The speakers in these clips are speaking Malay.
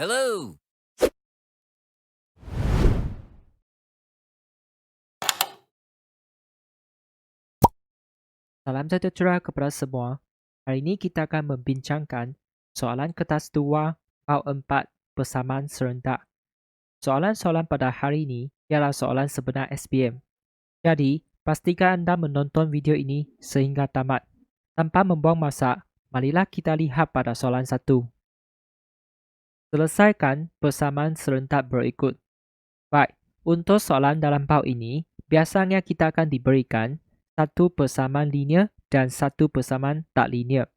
Hello. Salam sejahtera kepada semua. Hari ini kita akan membincangkan soalan kertas 2 bab 4 persamaan serentak. Soalan-soalan pada hari ini ialah soalan sebenar SPM. Jadi, pastikan anda menonton video ini sehingga tamat. Tanpa membuang masa, marilah kita lihat pada soalan 1. Selesaikan persamaan serentak berikut. Baik, untuk soalan dalam bab ini, biasanya kita akan diberikan satu persamaan linear dan satu persamaan tak linear.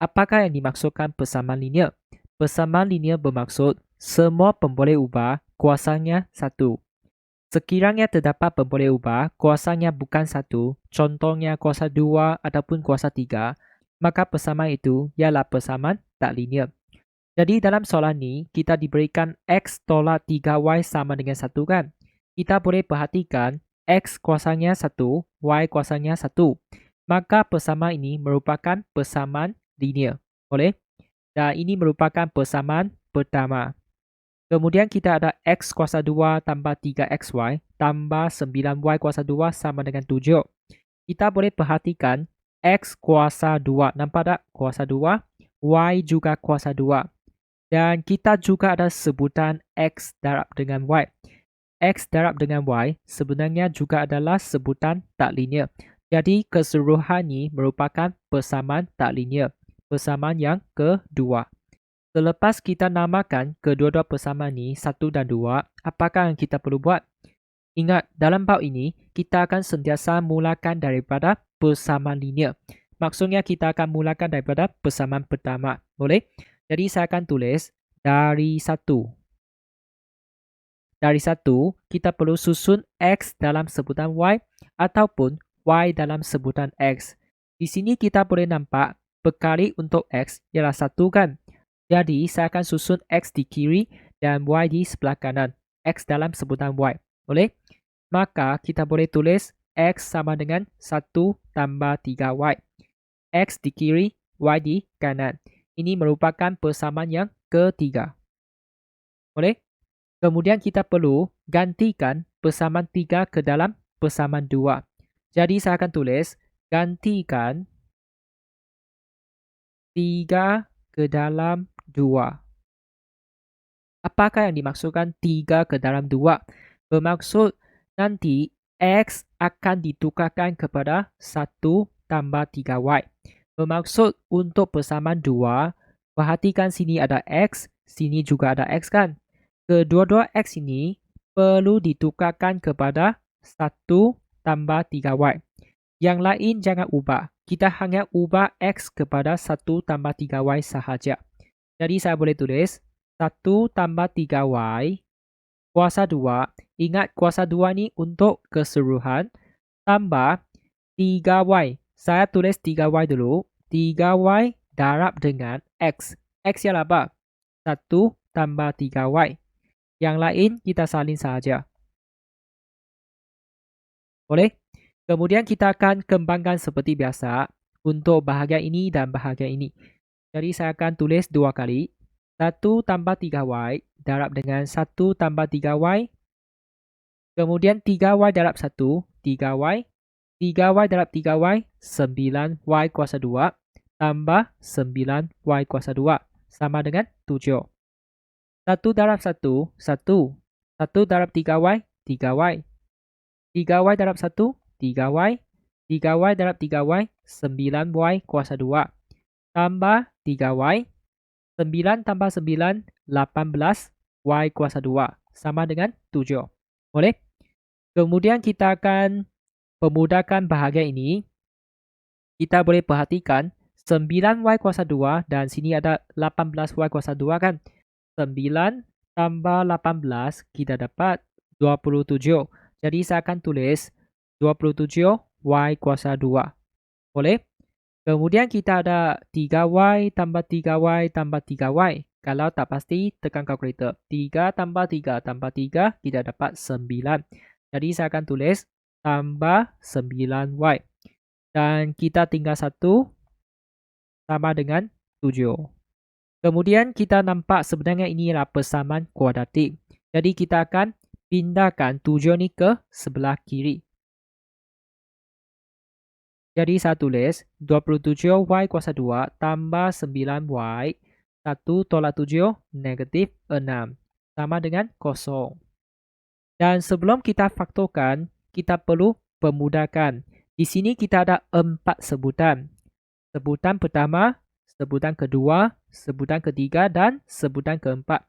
Apakah yang dimaksudkan persamaan linear? Persamaan linear bermaksud semua pemboleh ubah kuasanya satu. Sekiranya terdapat pemboleh ubah kuasanya bukan satu, contohnya kuasa 2 ataupun kuasa 3, maka persamaan itu ialah persamaan tak linear. Jadi dalam soalan ni, kita diberikan X tolak 3Y sama dengan 1 kan? Kita boleh perhatikan X kuasanya 1, Y kuasanya 1. Maka persamaan ini merupakan persamaan linear. Boleh? Dan ini merupakan persamaan pertama. Kemudian kita ada X kuasa 2 tambah 3XY tambah 9Y kuasa 2 sama dengan 7. Kita boleh perhatikan X kuasa 2. Nampak tak? Kuasa 2. Y juga kuasa 2. Dan kita juga ada sebutan X darab dengan Y. X darab dengan Y sebenarnya juga adalah sebutan tak linear. Jadi keseluruhan ini merupakan persamaan tak linear. Persamaan yang kedua. Selepas kita namakan kedua-dua persamaan ini 1 dan 2, apakah yang kita perlu buat? Ingat, dalam bab ini, kita akan sentiasa mulakan daripada persamaan linear. Maksudnya kita akan mulakan daripada persamaan pertama. Boleh? Jadi saya akan tulis dari 1. Dari 1, kita perlu susun X dalam sebutan Y ataupun Y dalam sebutan X. Di sini kita boleh nampak perkali untuk X ialah 1 kan? Jadi saya akan susun X di kiri dan Y di sebelah kanan. X dalam sebutan Y. Boleh? Maka kita boleh tulis X sama dengan 1 tambah 3Y. X di kiri, Y di kanan. Ini merupakan persamaan yang ketiga. Boleh? Kemudian kita perlu gantikan persamaan 3 ke dalam persamaan 2. Jadi saya akan tulis gantikan 3 ke dalam 2. Apakah yang dimaksudkan 3 ke dalam 2? Bermaksud nanti X akan ditukarkan kepada 1 tambah 3Y. Bermaksud untuk persamaan 2, perhatikan sini ada X, sini juga ada X kan? Kedua-dua X ini perlu ditukarkan kepada 1 tambah 3Y. Yang lain jangan ubah. Kita hanya ubah X kepada 1 tambah 3Y sahaja. Jadi saya boleh tulis 1 tambah 3Y kuasa 2. Ingat kuasa 2 ni untuk keseluruhan. Tambah 3Y. Saya tulis 3Y dulu. 3Y darab dengan X. X ialah apa? 1 tambah 3Y. Yang lain kita salin sahaja. Boleh? Kemudian kita akan kembangkan seperti biasa untuk bahagian ini dan bahagian ini. Jadi saya akan tulis 2 kali. 1 tambah 3Y darab dengan 1 tambah 3Y. Kemudian 3Y darab 1, 3Y. 3Y darab 3Y, 9Y kuasa 2. Tambah 9Y kuasa 2. Sama dengan 7. 1 darab 1, 1. 1 darab 3Y, 3Y. 3Y darab 1, 3Y. 3Y darab 3Y, 9Y kuasa 2. Tambah 3Y. 9 tambah 9, 18. Y kuasa 2. Sama dengan 7. Boleh? Kemudian kita akan pemudahkan bahagian ini. Kita boleh perhatikan 9Y kuasa 2 dan sini ada 18Y kuasa 2 kan? 9 tambah 18 kita dapat 27. Jadi saya akan tulis 27Y kuasa 2. Boleh? Kemudian kita ada 3Y tambah 3Y tambah 3Y. Kalau tak pasti, tekan kalkulator. 3 tambah 3 tambah 3, kita dapat 9. Jadi saya akan tulis tambah 9Y. Dan kita tinggal 1 sama dengan 7. Kemudian kita nampak sebenarnya ini adalah persamaan kuadratik. Jadi kita akan pindahkan 7 ni ke sebelah kiri. Jadi saya tulis 27y kuasa 2 tambah 9y 1 tolak 7 negatif 6 sama dengan 0. Dan sebelum kita faktorkan, kita perlu pemudahkan. Di sini kita ada 4 sebutan. Sebutan pertama, sebutan kedua, sebutan ketiga dan sebutan keempat.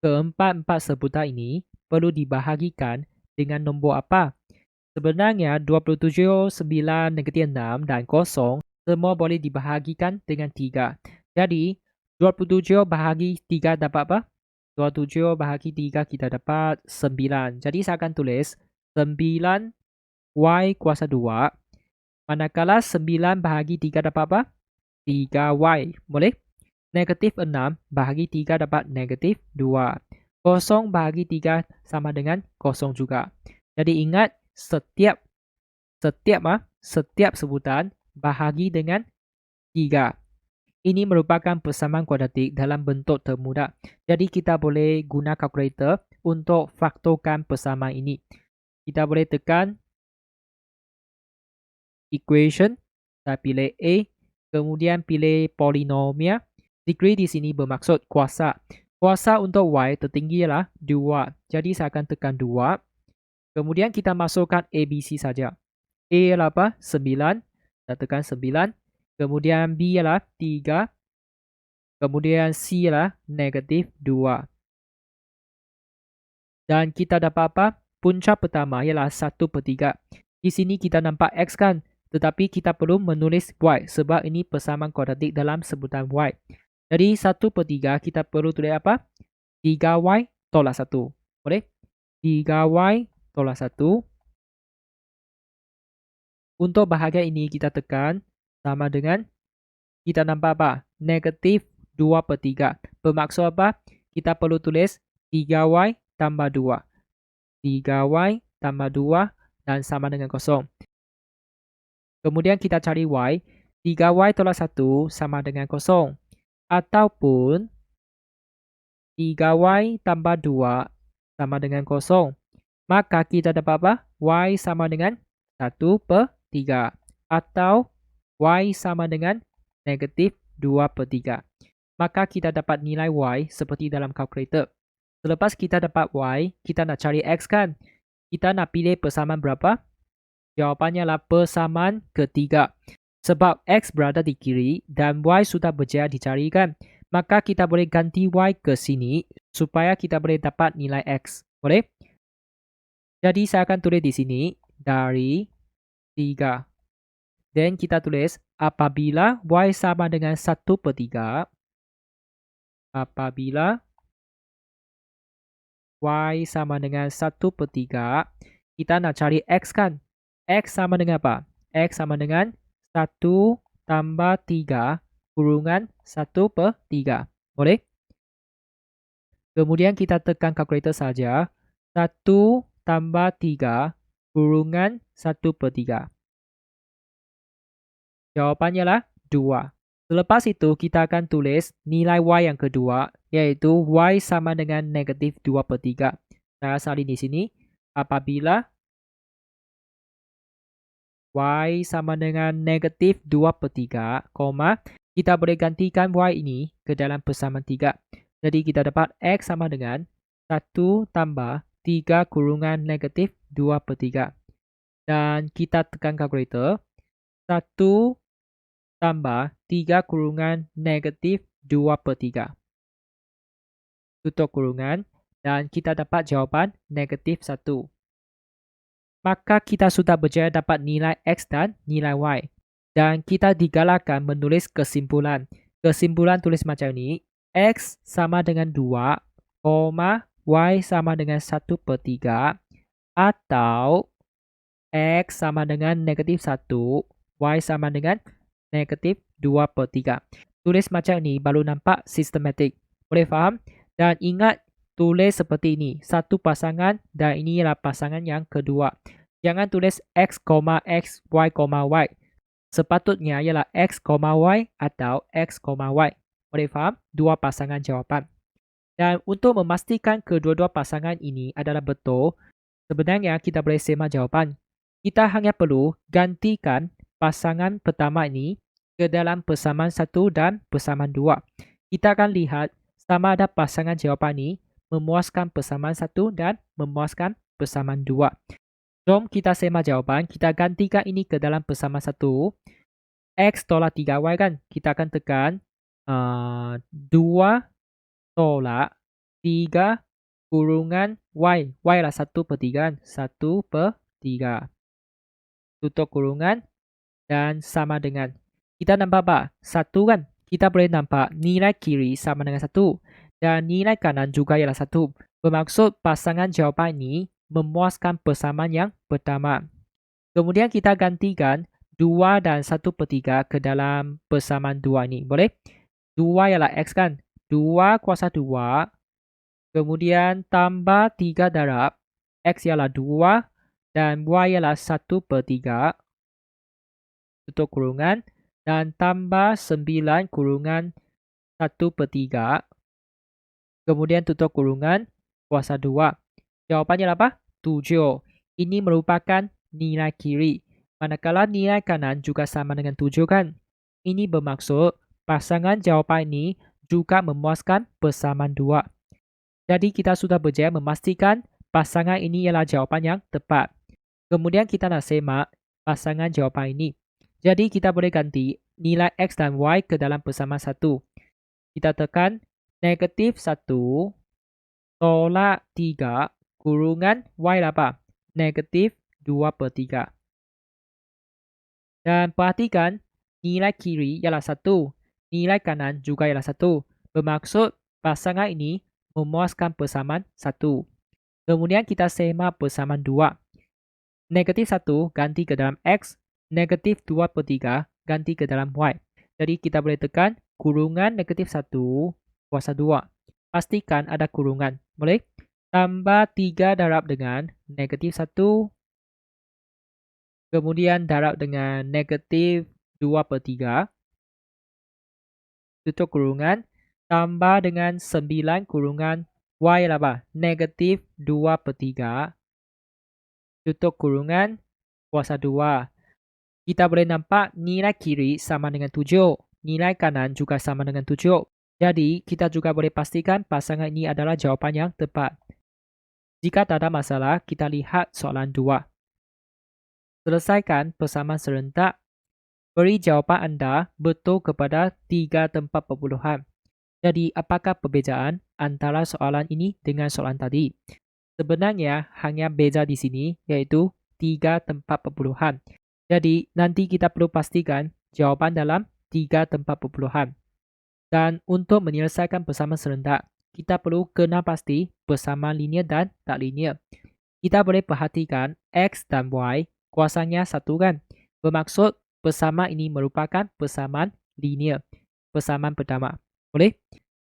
Keempat-empat sebutan ini perlu dibahagikan dengan nombor apa? Sebenarnya 27, 9, negatif 6 dan 0 semua boleh dibahagikan dengan 3. Jadi 27 bahagi 3 dapat apa? 27 bahagi 3 kita dapat 9. Jadi saya akan tulis 9y kuasa 2. Manakala 9 bahagi 3 dapat apa? 3y. Boleh? Negatif 6 bahagi 3 dapat negatif 2. 0 bahagi 3 sama dengan 0 juga. Jadi ingat setiap sebutan bahagi dengan 3. Ini merupakan persamaan kuadratik dalam bentuk termudah. Jadi kita boleh guna kalkulator untuk faktorkan persamaan ini. Kita boleh tekan equation, saya pilih A, kemudian pilih polinomial. Degree di sini bermaksud kuasa. Kuasa untuk y tertinggi ialah 2. Jadi saya akan tekan 2. Kemudian kita masukkan ABC saja. A ialah apa? 9. Kita tekan 9. Kemudian B ialah 3. Kemudian C ialah negatif 2. Dan kita dapat apa? Punca pertama ialah 1/3. Di sini kita nampak X kan? Tetapi kita perlu menulis Y sebab ini persamaan kuadratik dalam sebutan Y. Jadi 1/3 kita perlu tulis apa? 3y tolak 1. Boleh? 3y tolak 1. Untuk bahagian ini kita tekan sama dengan kita nampak apa? Negatif 2/3. Bermaksud apa? Kita perlu tulis 3y tambah 2. 3y tambah 2 dan sama dengan 0. Kemudian kita cari y. 3y tolak 1 sama dengan 0. Ataupun 3y tambah 2 sama dengan 0. Maka kita dapat apa? Y sama dengan 1/3. Atau y sama dengan negatif 2/3. Maka kita dapat nilai y seperti dalam kalkulator. Selepas kita dapat y, kita nak cari x kan? Kita nak pilih persamaan berapa? Jawapannya adalah persamaan ketiga. Sebab x berada di kiri dan y sudah berjaya dicari kan? Maka kita boleh ganti y ke sini supaya kita boleh dapat nilai x. Boleh? Jadi saya akan tulis di sini dari 3. Dan kita tulis apabila y sama dengan 1/3. Apabila y sama dengan 1/3. Kita nak cari x kan? X sama dengan apa? X sama dengan 1 tambah 3 kurungan 1/3. Boleh? Kemudian kita tekan kalkulator saja. 1 tambah 3 kurungan 1/3. Jawapannya adalah 2. Selepas itu kita akan tulis nilai y yang kedua, iaitu y sama dengan negatif 2/3. Saya salin di sini. Apabila y sama dengan negatif 2/3, kita boleh gantikan y ini ke dalam persamaan 3. Jadi kita dapat x sama dengan 1 tambah 3 kurungan negatif 2/3. Dan kita tekan kalkulator. 1 tambah 3 kurungan negatif 2/3. Tutup kurungan dan kita dapat jawapan negatif 1. Maka kita sudah berjaya dapat nilai x dan nilai y. Dan kita digalakkan menulis kesimpulan. Kesimpulan tulis macam ini. X sama dengan 2, y sama dengan 1/3. Atau x sama dengan negatif 1, y sama dengan negatif 2/3. Tulis macam ini baru nampak sistematik. Boleh faham? Dan ingat tulis seperti ini. Satu pasangan dan ini adalah pasangan yang kedua. Jangan tulis x, x, y, y. Sepatutnya ialah x, y atau x, y. Boleh faham? Dua pasangan jawapan. Dan untuk memastikan kedua-dua pasangan ini adalah betul, sebenarnya kita boleh semak jawapan. Kita hanya perlu gantikan pasangan pertama ini ke dalam persamaan 1 dan persamaan 2. Kita akan lihat sama ada pasangan jawapan ini memuaskan persamaan 1 dan memuaskan persamaan 2. Jom kita semak jawapan. Kita gantikan ini ke dalam persamaan 1. X tolak 3Y kan? Kita akan tekan 2 tolak 3 kurungan Y. Y adalah 1/3 kan? 1/3. Tutup kurungan dan sama dengan. Kita nampak apa? 1 kan? Kita boleh nampak nilai kiri sama dengan 1. Dan nilai kanan juga ialah 1. Bermaksud pasangan jawapan ini memuaskan persamaan yang pertama. Kemudian kita gantikan 2 dan 1/3 ke dalam persamaan 2 ini. Boleh? 2 ialah X kan? 2 kuasa 2. Kemudian tambah 3 darab. X ialah 2 dan Y ialah 1/3. Tutup kurungan. Dan tambah 9 kurungan 1/3. Kemudian tutup kurungan kuasa 2. Jawapannya apa? 7. Ini merupakan nilai kiri. Manakala nilai kanan juga sama dengan 7 kan? Ini bermaksud pasangan jawapan ini juga memuaskan persamaan 2. Jadi kita sudah berjaya memastikan pasangan ini ialah jawapan yang tepat. Kemudian kita nak semak pasangan jawapan ini. Jadi kita boleh ganti nilai X dan Y ke dalam persamaan 1. Kita tekan negatif 1 tolak 3 kurungan Y apa? Negatif 2/3. Dan perhatikan nilai kiri ialah 1. Nilai kanan juga ialah 1. Bermaksud pasangan ini memuaskan persamaan 1. Kemudian kita semak persamaan 2. Negatif 1 ganti ke dalam X. Negatif 2/3 ganti ke dalam Y. Jadi kita boleh tekan kurungan negatif 1 kuasa 2. Pastikan ada kurungan. Boleh? Tambah 3 darab dengan negatif 1. Kemudian darab dengan negatif 2/3. Tutup kurungan. Tambah dengan 9 kurungan Y apa? Negatif 2/3. Tutup kurungan kuasa 2. Kita boleh nampak nilai kiri sama dengan 7. Nilai kanan juga sama dengan 7. Jadi, kita juga boleh pastikan pasangan ini adalah jawapan yang tepat. Jika tak ada masalah, kita lihat soalan 2. Selesaikan persamaan serentak. Beri jawapan anda betul kepada 3 tempat perpuluhan. Jadi, apakah perbezaan antara soalan ini dengan soalan tadi? Sebenarnya, hanya beza di sini, iaitu 3 tempat perpuluhan. Jadi, nanti kita perlu pastikan jawapan dalam 3 tempat perpuluhan. Dan untuk menyelesaikan persamaan serentak, kita perlu kenal pasti persamaan linear dan tak linear. Kita boleh perhatikan X dan Y kuasanya 1 kan? Bermaksud persamaan ini merupakan persamaan linear. Persamaan pertama. Boleh?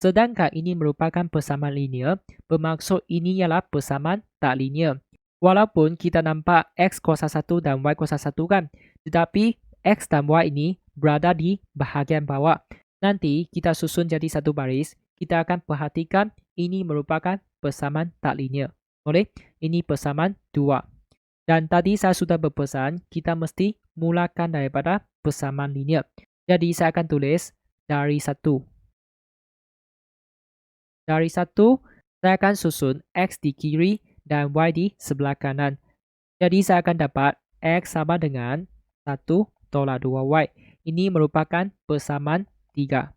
Sedangkan ini merupakan persamaan linear, bermaksud ini ialah persamaan tak linear. Walaupun kita nampak X kuasa 1 dan Y kuasa 1 kan, tetapi X dan Y ini berada di bahagian bawah. Nanti kita susun jadi satu baris, kita akan perhatikan ini merupakan persamaan tak linear. Boleh? Ini persamaan 2. Dan tadi saya sudah berpesan, kita mesti mulakan daripada persamaan linear. Jadi saya akan tulis dari 1. Dari 1, saya akan susun X di kiri dan Y di sebelah kanan. Jadi saya akan dapat X sama dengan 1 tolak 2Y. Ini merupakan persamaan 3.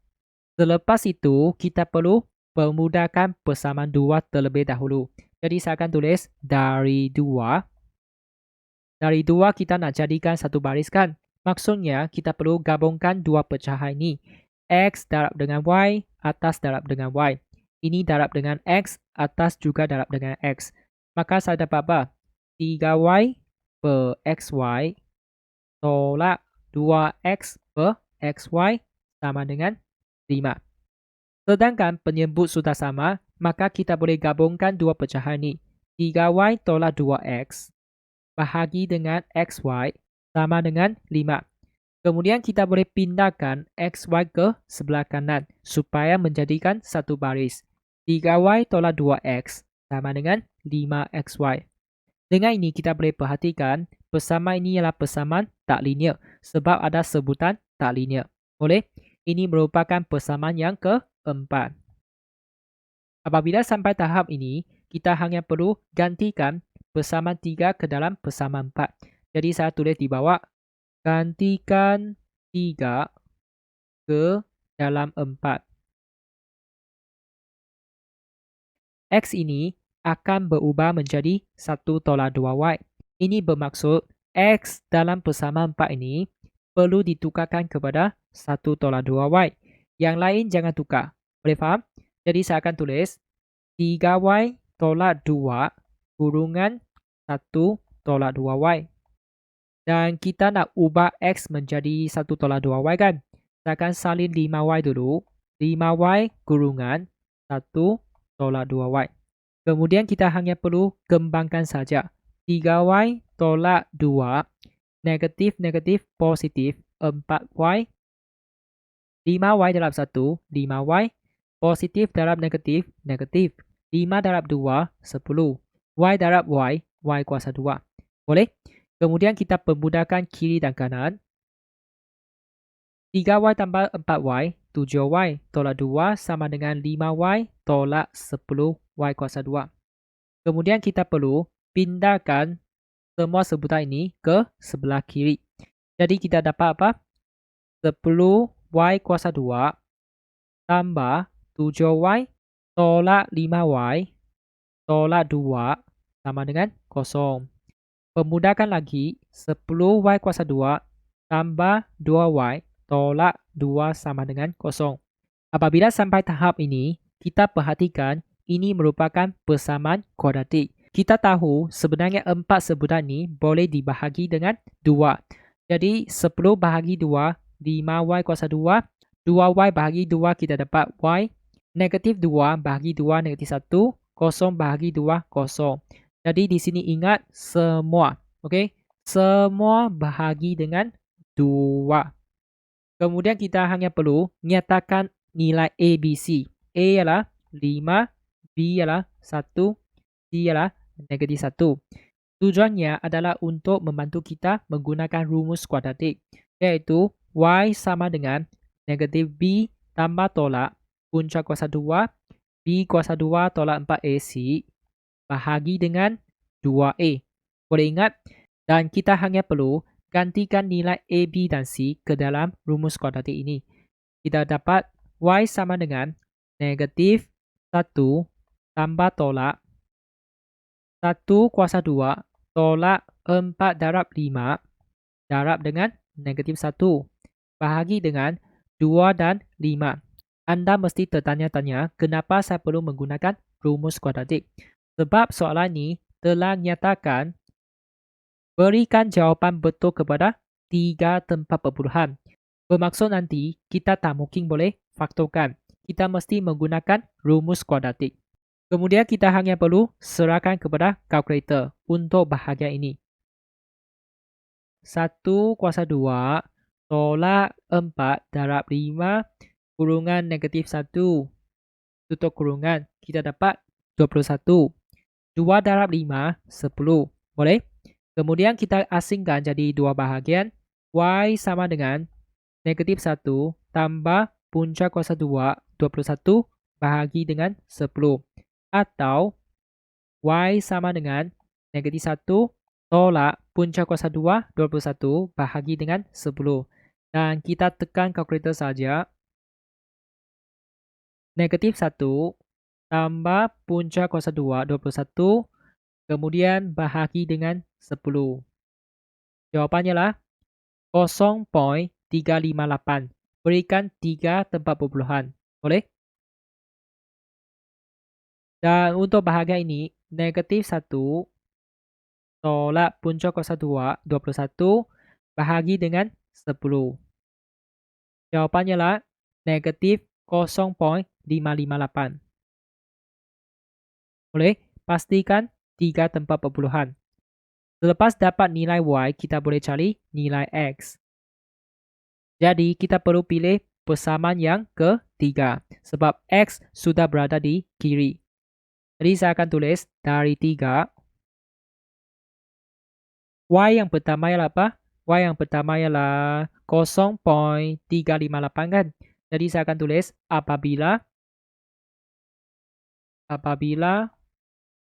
Selepas itu, kita perlu permudahkan persamaan 2 terlebih dahulu. Jadi saya akan tulis dari 2. Dari 2 kita nak jadikan satu baris kan? Maksudnya kita perlu gabungkan dua pecahan ini. X darab dengan Y, atas darab dengan Y. Ini darab dengan X, atas juga darab dengan X. Maka saya dapat apa? 3Y per XY tolak 2X per XY sama dengan 5. Sedangkan penyebut sudah sama, maka kita boleh gabungkan dua pecahan ini. 3Y tolak 2X bahagi dengan XY sama dengan 5. Kemudian kita boleh pindahkan X, Y ke sebelah kanan supaya menjadikan satu baris. 3Y tolak 2X sama dengan 5XY. Dengan ini kita boleh perhatikan persamaan ini ialah persamaan tak linear sebab ada sebutan tak linear. Boleh? Ini merupakan persamaan yang keempat. Apabila sampai tahap ini, kita hanya perlu gantikan persamaan 3 ke dalam persamaan 4. Jadi saya tulis di bawah, gantikan 3 ke dalam 4. X ini akan berubah menjadi 1 tolak 2Y. Ini bermaksud X dalam persamaan 4 ini perlu ditukarkan kepada 1 tolak 2Y. Yang lain jangan tukar. Boleh faham? Jadi saya akan tulis 3Y tolak 2 kurungan 1 tolak 2Y. Dan kita nak ubah X menjadi 1 tolak 2Y kan? Saya akan salin 5Y dulu. 5Y kurungan 1 tolak 2Y. Kemudian kita hanya perlu kembangkan saja. 3Y tolak 2, negatif, negatif, positif, 4Y. 5Y darab 1, 5Y. Positif darab negatif, negatif. 5 darab 2, 10. Y darab Y, Y kuasa 2. Boleh? Kemudian kita permudahkan kiri dan kanan. 3Y tambah 4Y, 7Y tolak 2 sama dengan 5Y tolak 10 Y kuasa 2. Kemudian kita perlu pindahkan semua sebutan ini ke sebelah kiri. Jadi kita dapat apa? 10Y kuasa 2 tambah 7Y tolak 5Y tolak 2 sama dengan 0. Permudahkan lagi, 10Y kuasa 2 tambah 2Y tolak 2 sama dengan 0. Apabila sampai tahap ini, kita perhatikan ini merupakan persamaan kuadratik. Kita tahu sebenarnya 4 sebutan ini boleh dibahagi dengan 2. Jadi 10 bahagi 2, 5Y kuasa 2. 2Y bahagi 2 kita dapat Y. Negatif 2 bahagi 2, negatif 1. 0 bahagi 2, 0. Jadi di sini ingat semua. Okay? Semua bahagi dengan 2. Kemudian kita hanya perlu nyatakan nilai A, B, C. A ialah 5, B ialah 1, C ialah negatif 1. Tujuannya adalah untuk membantu kita menggunakan rumus kuadratik, iaitu Y sama dengan negatif B tambah tolak punca kuasa 2, B kuasa 2 tolak 4AC bahagi dengan 2A. Boleh ingat? Dan kita hanya perlu gantikan nilai A, B dan C ke dalam rumus kuadratik ini. Kita dapat Y sama dengan negatif 1 tambah tolak 1 kuasa 2 tolak 4 darab 5 darab dengan negatif 1 bahagi dengan 2 dan 5. Anda mesti tertanya-tanya kenapa saya perlu menggunakan rumus kuadratik. Sebab soalan ini telah nyatakan berikan jawapan betul kepada 3 tempat perpuluhan. Bermaksud nanti kita tak mungkin boleh faktorkan. Kita mesti menggunakan rumus kuadratik. Kemudian kita hanya perlu serahkan kepada kalkulator untuk bahagian ini. 1 kuasa 2 tolak 4 darab 5 kurungan negatif 1 tutup kurungan. Kita dapat 21. 2 darab 5, 10. Boleh? Kemudian kita asingkan jadi dua bahagian. Y sama dengan negatif 1 tambah punca kuasa 2, 21 bahagi dengan 10. Atau Y sama dengan negatif 1 tolak punca kuasa 2, 21 bahagi dengan 10. Dan kita tekan kalkulator saja. Negatif 1 tambah punca kuasa 2, 21, kemudian bahagi dengan 10. Jawapannya lah 0.358. Berikan 3 tempat perpuluhan. Boleh? Dan untuk bahagian ini, negatif 1 tolak punca kuasa 2, 21, bahagi dengan 10. Jawapannya lah negatif 0.558. Boleh? Pastikan 3 tempat perpuluhan. Selepas dapat nilai Y, kita boleh cari nilai X. Jadi kita perlu pilih persamaan yang ketiga sebab X sudah berada di kiri. Jadi saya akan tulis dari 3. Y yang pertama ialah apa? Y yang pertama ialah 0.358 kan? Jadi saya akan tulis apabila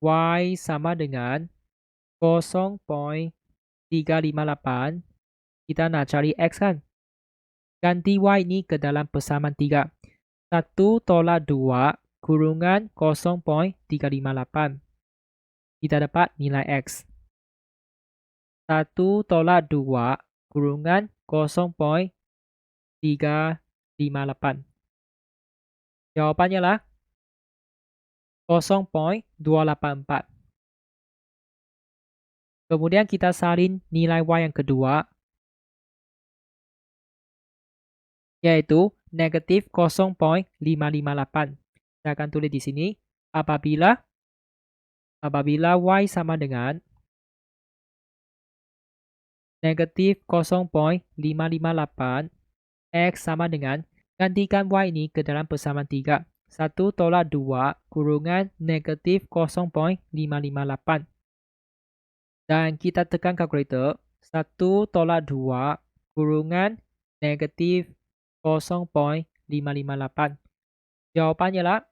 Y sama dengan 0.358, kita nak cari X kan? Ganti Y ini ke dalam persamaan 3. 1 tolak 2 kurungan 0.358. Kita dapat nilai X. 1 tolak 2 kurungan 0.358. Jawapannya adalah 0.284. Kemudian kita salin nilai Y yang kedua, yaitu negatif 0.558. Saya akan tulis di sini, apabila Y sama dengan negatif 0.558, X sama dengan, gantikan Y ini ke dalam persamaan 3. 1 tolak 2 kurungan negatif 0.558. Dan kita tekan kalkulator, 1 tolak 2 kurungan negatif 0.558. Jawapannya adalah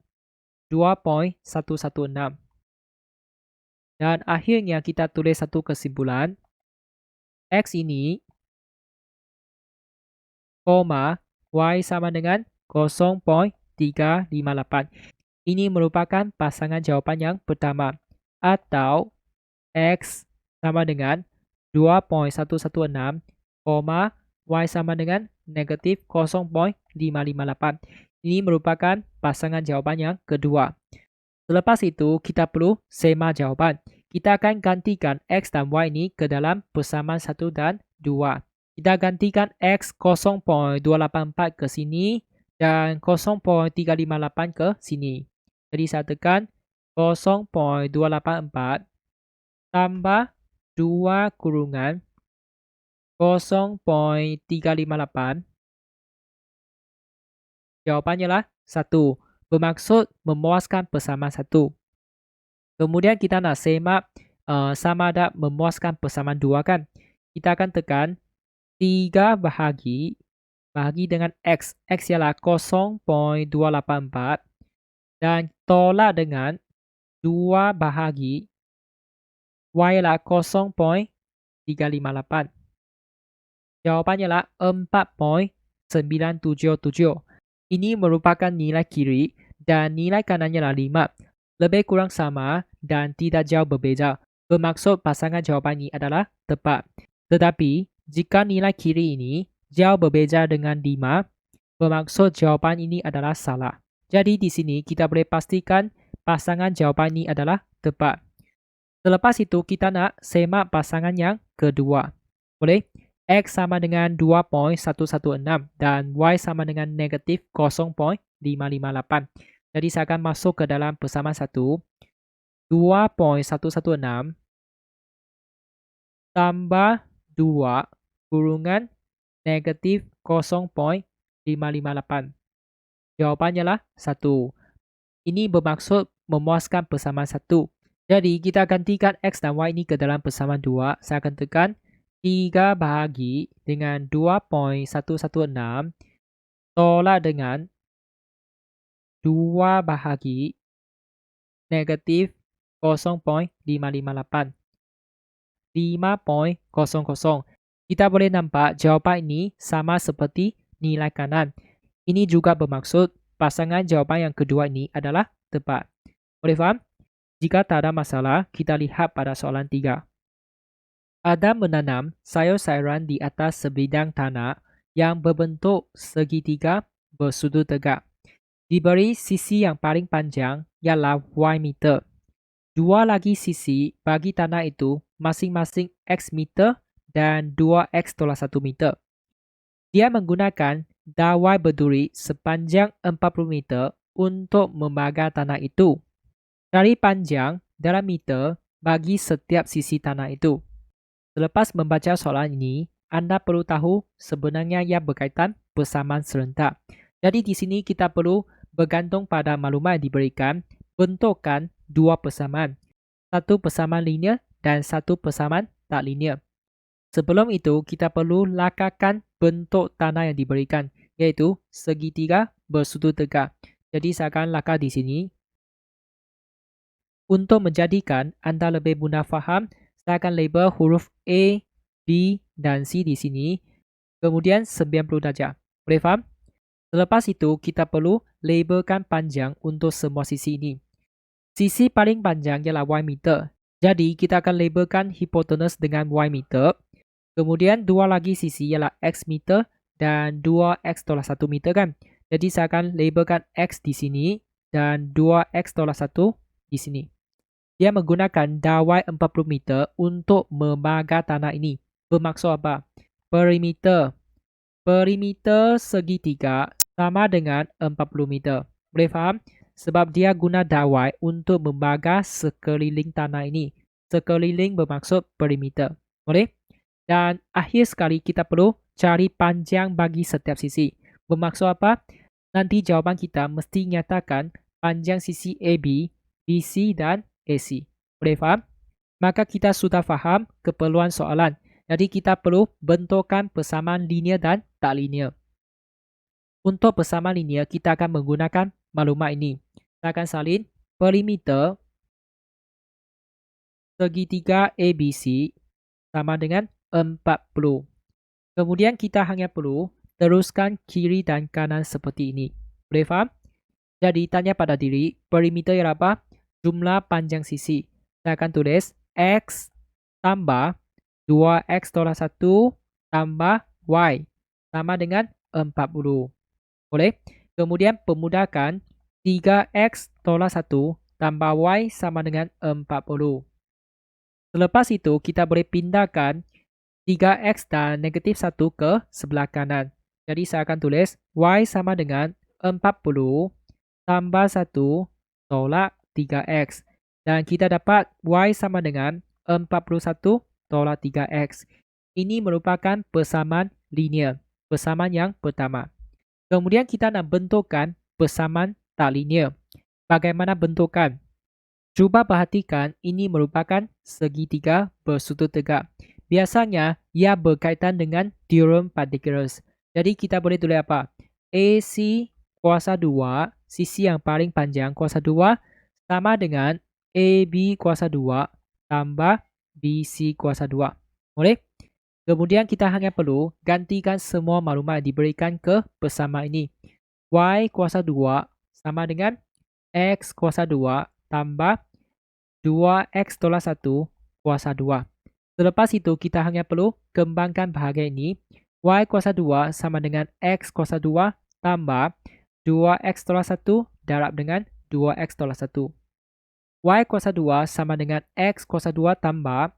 2.116. Dan akhirnya kita tulis satu kesimpulan. X ini, Y sama dengan 0.358. Ini merupakan pasangan jawapan yang pertama. Atau X sama dengan 2.116, Y sama dengan negatif 0.558. Ini merupakan pasangan jawaban yang kedua. Selepas itu, kita perlu sema jawaban. Kita akan gantikan X dan Y ini ke dalam persamaan 1 dan 2. Kita gantikan X 0.284 ke sini dan 0.358 ke sini. Jadi saya tekan 0.284 tambah 2 kurungan 0.358. Jawapannya adalah 1. Bermaksud memuaskan persamaan 1. Kemudian kita nak semak sama ada memuaskan persamaan 2 kan. Kita akan tekan 3 bahagi dengan X. X ialah 0.284 dan tolak dengan 2 bahagi Y ialah 0.358. Jawapannya adalah 4.977. Ini merupakan nilai kiri dan nilai kanannya adalah 5. Lebih kurang sama dan tidak jauh berbeza. Bermaksud pasangan jawapan ini adalah tepat. Tetapi, jika nilai kiri ini jauh berbeza dengan 5, bermaksud jawapan ini adalah salah. Jadi di sini kita boleh pastikan pasangan jawapan ini adalah tepat. Selepas itu kita nak semak pasangan yang kedua. Boleh? X sama dengan 2.116 dan Y sama dengan negatif 0.558. Jadi saya akan masuk ke dalam persamaan 1. 2.116 tambah 2 kurungan negatif 0.558. Jawapannya adalah 1. Ini bermaksud memuaskan persamaan 1. Jadi kita gantikan X dan Y ini ke dalam persamaan 2. Saya akan tekan 3 bahagi dengan 2.116 tolak dengan 2 bahagi negatif 0.558. 5.00. Kita boleh nampak jawapan ini sama seperti nilai kanan. Ini juga bermaksud pasangan jawapan yang kedua ini adalah tepat. Boleh faham? Jika tak ada masalah, kita lihat pada soalan 3. Adam menanam sayur-sayuran di atas sebidang tanah yang berbentuk segitiga bersudut tegak. Diberi sisi yang paling panjang ialah Y meter. Dua lagi sisi bagi tanah itu masing-masing X meter dan 2X tolak 1 meter. Dia menggunakan dawai berduri sepanjang 40 meter untuk membagar tanah itu. Cari panjang dalam meter bagi setiap sisi tanah itu. Selepas membaca soalan ini, Anda perlu tahu sebenarnya ia berkaitan persamaan serentak. Jadi di sini kita perlu bergantung pada maklumat yang diberikan, bentukkan dua persamaan. Satu persamaan linear dan satu persamaan tak linear. Sebelum itu, kita perlu lakarkan bentuk tanah yang diberikan, iaitu segitiga bersudut tegak. Jadi saya akan lakar di sini. Untuk menjadikan anda lebih mudah faham, saya akan label huruf A, B dan C di sini. Kemudian 90 darjah. Boleh faham? Selepas itu, kita perlu labelkan panjang untuk semua sisi ini. Sisi paling panjang ialah Y meter. Jadi, kita akan labelkan hipotenus dengan Y meter. Kemudian, dua lagi sisi ialah X meter dan 2X tolak 1 meter kan. Jadi, saya akan labelkan X di sini dan 2X tolak 1 di sini. Dia menggunakan dawai 40 meter untuk membaga tanah ini. Bermaksud apa? Perimeter segitiga sama dengan 40 meter. Boleh faham? Sebab dia guna dawai untuk membaga sekeliling tanah ini. Sekeliling bermaksud perimeter. Boleh? Dan akhir sekali kita perlu cari panjang bagi setiap sisi. Bermaksud apa? Nanti jawapan kita mesti nyatakan panjang sisi AB, BC dan AC. Boleh faham? Maka kita sudah faham keperluan soalan. Jadi kita perlu bentukkan persamaan linear dan tak linear. Untuk persamaan linear, kita akan menggunakan maklumat ini. Saya akan salin perimeter segitiga ABC sama dengan 40. Kemudian kita hanya perlu teruskan kiri dan kanan seperti ini. Boleh faham? Jadi tanya pada diri, perimeter ialah apa? Jumlah panjang sisi. Saya akan tulis X tambah 2X tolak 1 tambah Y sama dengan 40. Boleh? Kemudian pemudahkan 3X tolak 1 tambah Y sama dengan 40. Selepas itu kita boleh pindahkan 3X dan negatif 1 ke sebelah kanan. Jadi saya akan tulis Y sama dengan 40 tambah 1 tolak 3X. Dan kita dapat Y sama dengan 41 tolak 3X. Ini merupakan persamaan linear, persamaan yang pertama. Kemudian kita nak bentukkan persamaan tak linear. Bagaimana bentukkan? Cuba perhatikan, ini merupakan segitiga bersudut tegak. Biasanya, ia berkaitan dengan teorem Pythagoras. Jadi kita boleh tulis apa? AC kuasa 2, sisi yang paling panjang kuasa 2, sama dengan AB kuasa 2 tambah BC kuasa 2. Boleh? Kemudian kita hanya perlu gantikan semua maklumat yang diberikan ke persamaan ini. Y kuasa 2 sama dengan X kuasa 2 tambah 2X tolak 1 kuasa 2. Selepas itu kita hanya perlu kembangkan bahagian ini. Y kuasa 2 sama dengan X kuasa 2 tambah 2X tolak 1 darab dengan 2X tolak 1. Y kuasa 2 sama dengan X kuasa 2 tambah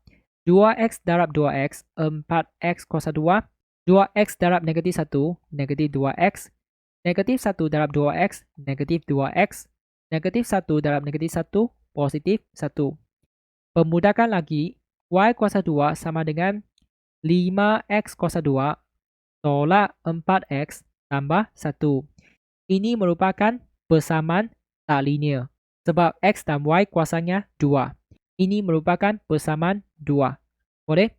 2X darab 2X, 4X kuasa 2, 2X darab negatif 1, negatif 2X, negatif 1 darab 2X, negatif 2X, negatif 1 darab negatif 1, positif 1. Pemudahkan lagi, Y kuasa 2 sama dengan 5X kuasa 2 tolak 4X tambah 1. Ini merupakan persamaan tak linear. Sebab X dan Y kuasanya 2. Ini merupakan persamaan 2. Boleh?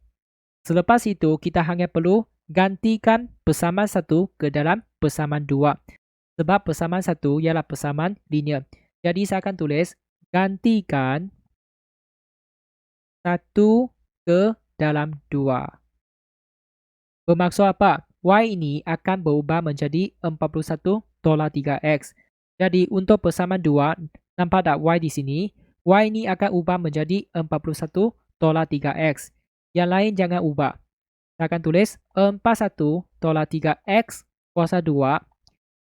Selepas itu, kita hanya perlu gantikan persamaan 1 ke dalam persamaan 2. Sebab persamaan 1 ialah persamaan linear. Jadi saya akan tulis gantikan 1 ke dalam 2. Bermaksud apa? Y ini akan berubah menjadi 41 tolak 3X. Jadi untuk persamaan 2, nampak tak Y di sini? Y ini akan ubah menjadi 41 tolak 3X. Yang lain jangan ubah. Saya akan tulis 41 tolak 3X kuasa 2.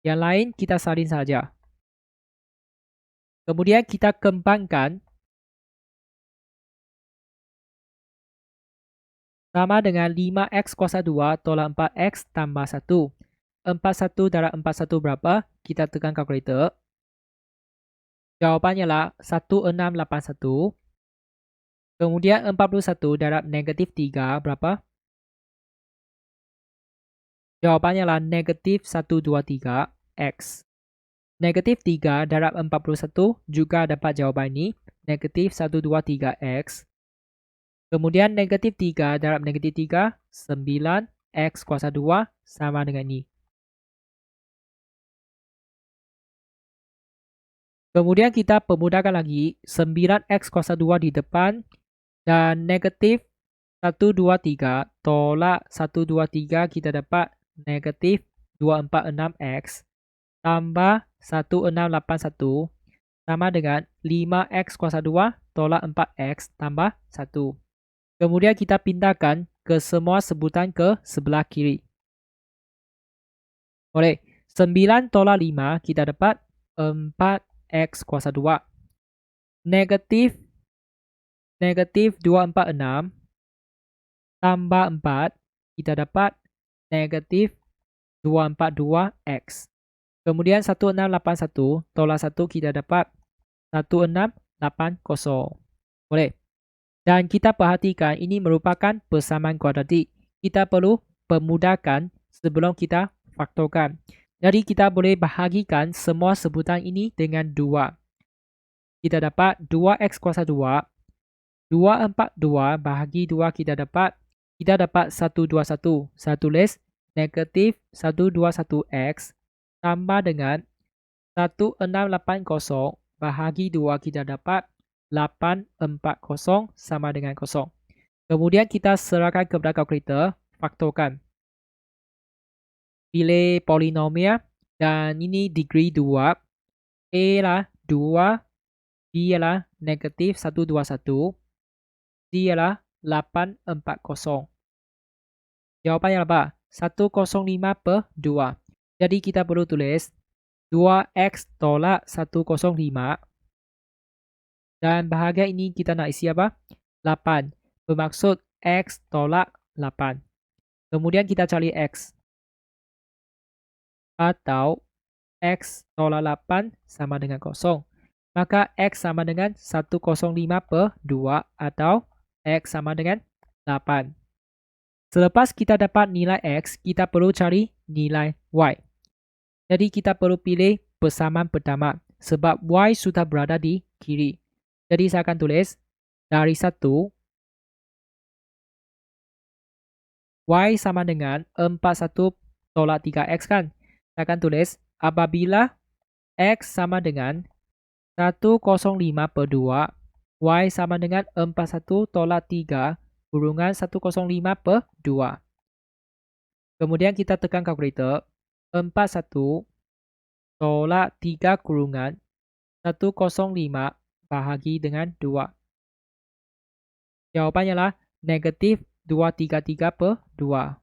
Yang lain kita salin saja. Kemudian kita kembangkan sama dengan 5X kuasa 2 tolak 4X tambah 1. 41 darab 41 berapa? Kita tekan kalkulator. Jawapannya lah 1681. Kemudian 41 darab negatif 3 berapa? Jawapannya adalah negatif 123 X. Negatif 3 darab 41 juga dapat jawaban ini. Negatif 123 X. Kemudian negatif 3 darab negatif 3, 9 X kuasa 2 sama dengan ini. Kemudian kita permudahkan lagi 9X kuasa 2 di depan dan negatif 123 tolak 123 kita dapat negatif 246X tambah 1681 sama dengan 5X kuasa 2 tolak 4X tambah 1. Kemudian kita pindahkan ke semua sebutan ke sebelah kiri. Oleh 9 tolak 5 kita dapat 4X kuasa 2. Negatif 246 tambah 4 kita dapat negatif 242X. Kemudian 1681 tolak 1 kita dapat 1680. Boleh. Dan kita perhatikan ini merupakan persamaan kuadratik. Kita perlu permudahkan sebelum kita faktorkan. Jadi kita boleh bahagikan semua sebutan ini dengan 2. Kita dapat 2X kuasa 2. 242 bahagi 2 kita dapat 121. Saya tulis negatif 121X tambah dengan 1680 bahagi 2 kita dapat 840 sama dengan 0. Kemudian kita serahkan kepada kalkulator, faktorkan. Pilih polinomial dan ini degree 2. A lah 2, B adalah negatif 121, C adalah 840. Jawapannya apa? 105/2. Jadi kita perlu tulis 2X tolak 105. Dan bahagian ini kita nak isi apa? 8. Bermaksud X tolak 8. Kemudian kita cari X. Atau X tolak 8 sama dengan 0. Maka X sama dengan 105/2 atau X sama dengan 8. Selepas kita dapat nilai X, kita perlu cari nilai Y. Jadi kita perlu pilih persamaan pertama sebab Y sudah berada di kiri. Jadi saya akan tulis dari 1, Y sama dengan 41 tolak 3X kan. Saya akan tulis apabila X sama dengan 105/2, Y sama dengan 41 tolak 3 kurungan 105/2. Kemudian kita tekan kalkulator. 41 tolak 3 kurungan 105 bahagi dengan 2. Jawapannya adalah negatif 233/2.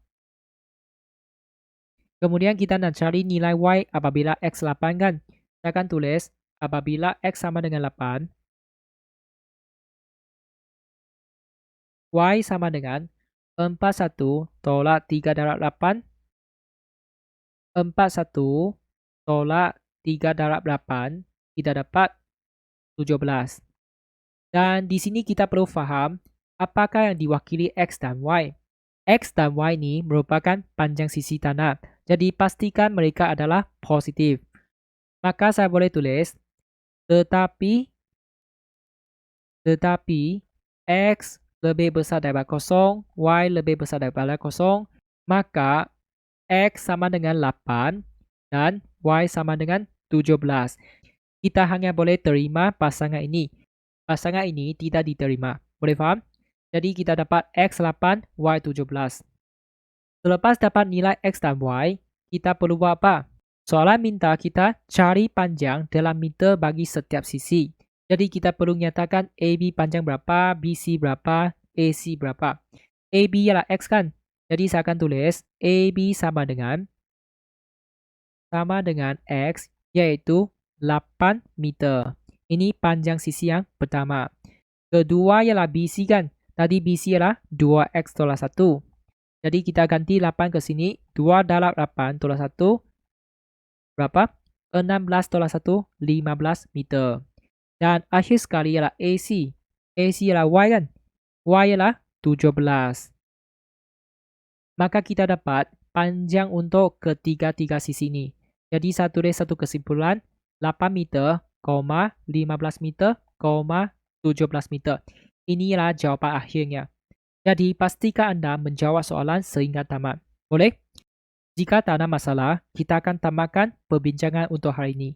Kemudian kita nak cari nilai Y apabila X 8 kan. Saya akan tulis apabila X sama dengan 8, Y sama dengan 41 tolak 3 darab 8, 41 tolak 3 darab 8, kita dapat 17. Dan di sini kita perlu faham apakah yang diwakili X dan Y. X dan Y ini merupakan panjang sisi tanah. Jadi pastikan mereka adalah positif. Maka saya boleh tulis tetapi X lebih besar daripada 0, Y lebih besar daripada 0, maka X sama dengan 8 dan Y sama dengan 17. Kita hanya boleh terima pasangan ini. Pasangan ini tidak diterima. Boleh faham? Jadi kita dapat X 8, Y 17. Selepas dapat nilai X dan Y, kita perlu buat apa? Soalan minta kita cari panjang dalam meter bagi setiap sisi. Jadi kita perlu nyatakan AB panjang berapa, BC berapa, AC berapa. AB ialah X kan? Jadi saya akan tulis AB sama dengan X iaitu 8 meter. Ini panjang sisi yang pertama. Kedua ialah BC kan? Tadi BC ialah 2X tolak 1. Jadi kita ganti 8 ke sini. 2 darab 8 tolak 1. Berapa? 16 tolak 1. 15 meter. Dan akhir sekali ialah AC. AC ialah Y kan? Y ialah 17. Maka kita dapat panjang untuk ketiga-tiga sisi ni. Jadi satu dari satu kesimpulan, 8 meter, 15 meter, 17 meter. Inilah jawapan akhirnya. Jadi pastikan anda menjawab soalan sehingga tamat. Boleh? Jika tak ada masalah, kita akan tamatkan perbincangan untuk hari ini.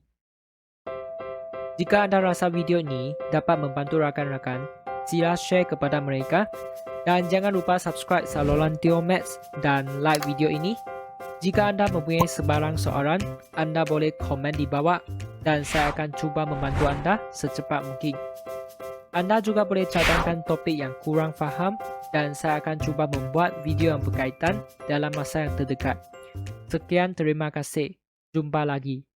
Jika anda rasa video ini dapat membantu rakan-rakan, sila share kepada mereka dan jangan lupa subscribe saluran Teo Maths dan like video ini. Jika anda mempunyai sebarang soalan, anda boleh komen di bawah dan saya akan cuba membantu anda secepat mungkin. Anda juga boleh cadangkan topik yang kurang faham dan saya akan cuba membuat video yang berkaitan dalam masa yang terdekat. Sekian, terima kasih. Jumpa lagi.